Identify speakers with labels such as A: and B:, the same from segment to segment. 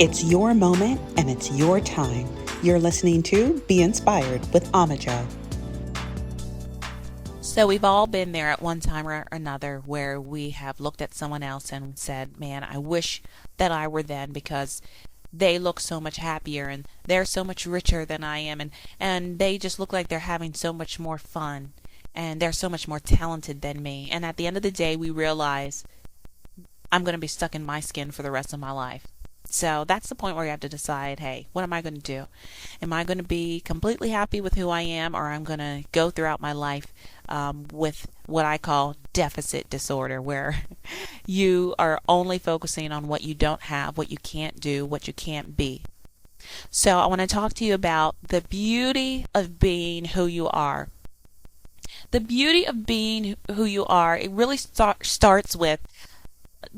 A: It's your moment and it's your time. You're listening to Be Inspired with Amajo.
B: So we've all been there at one time or another where we have looked at someone else and said, man, I wish that I were them because they look so much happier and they're so much richer than I am, and they just look like they're having so much more fun and they're so much more talented than me. And at the end of the day, we realize I'm going to be stuck in my skin for the rest of my life. So that's the point where you have to decide, hey, what am I going to do? Am I going to be completely happy with who I am, or I'm going to go throughout my life with what I call deficit disorder, where you are only focusing on what you don't have, what you can't do, what you can't be. So I want to talk to you about the beauty of being who you are. The beauty of being who you are, it really starts with,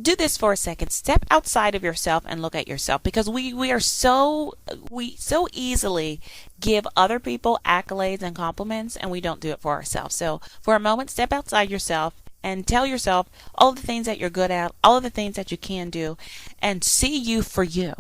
B: do this for a second. Step outside of yourself and look at yourself, because we so easily give other people accolades and compliments, and we don't do it for ourselves. So for a moment, step outside yourself and tell yourself all the things that you're good at, all of the things that you can do, and see you for you.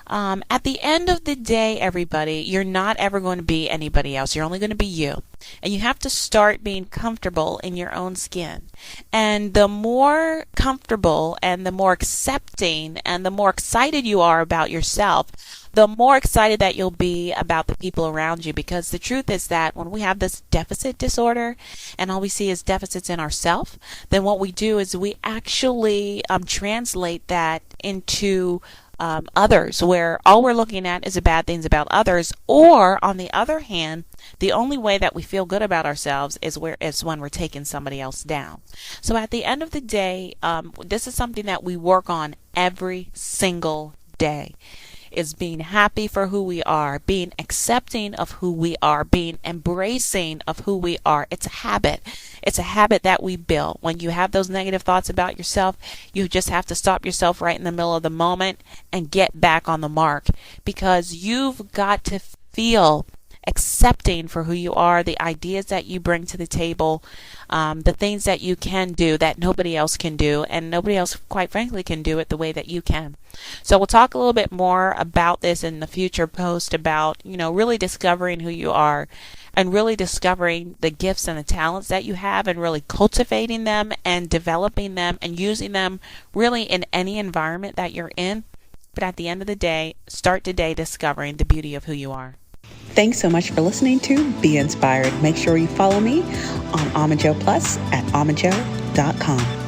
B: At the end of the day, everybody, you're not ever going to be anybody else. You're only going to be you. And you have to start being comfortable in your own skin. And the more comfortable and the more accepting and the more excited you are about yourself, the more excited that you'll be about the people around you. Because the truth is that when we have this deficit disorder and all we see is deficits in ourselves, then what we do is we actually translate that into others, where all we're looking at is the bad things about others. Or on the other hand, the only way that we feel good about ourselves is when we're taking somebody else down. So at the end of the day, this is something that we work on every single day, is being happy for who we are, being accepting of who we are, being embracing of who we are. It's a habit. It's a habit that we build. When you have those negative thoughts about yourself, you just have to stop yourself right in the middle of the moment and get back on the mark, because you've got to feel accepting for who you are, the ideas that you bring to the table, the things that you can do that nobody else can do, and nobody else, quite frankly, can do it the way that you can. So we'll talk a little bit more about this in the future post about, really discovering who you are and really discovering the gifts and the talents that you have and really cultivating them and developing them and using them really in any environment that you're in. But at the end of the day, start today discovering the beauty of who you are.
A: Thanks so much for listening to Be Inspired. Make sure you follow me on Amajo Plus at amajo.com.